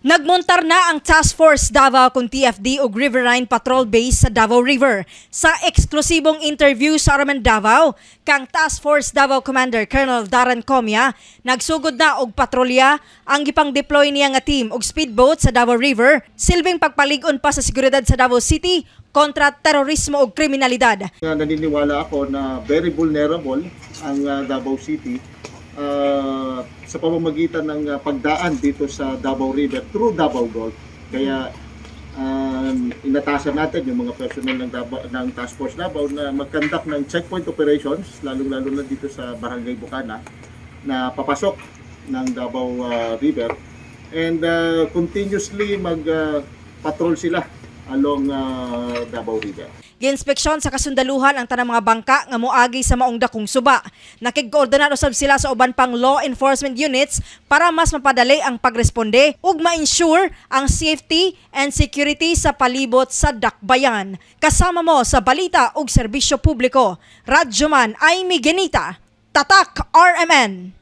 Nagmontar na ang Task Force Davao kung TFD ug Riverine Patrol Base sa Davao River. Sa eksklusibong interview sa Araman Davao, kang Task Force Davao Commander Colonel Darren Comia nagsugod na og patrolya ang gipang deploy niya nga team og speedboat sa Davao River, silbing pagpalig-on pa sa seguridad sa Davao City kontra terorismo ug kriminalidad. Naniniwala ako na very vulnerable ang Davao City sa pamamagitan ng pagdaan dito sa Davao River through Davao Gulf. Kaya inatasan natin yung mga personnel ng Task Force Davao na mag-conduct ng checkpoint operations, lalong-lalo na dito sa Barangay Bukana, na papasok ng Davao River. And continuously mag-patrol sila along Davao River. Gi-inspeksyon sa kasundaluhan ang tanang mga bangka nga moagi sa maong dakong suba. Nakig-koordinar usab sila sa uban pang law enforcement units para mas mapadali ang pagresponde ug ma-ensure ang safety and security sa palibot sa dakbayan. Kasama mo sa balita ug serbisyo publiko, Radyoman Aimee Genita, Tatak RMN.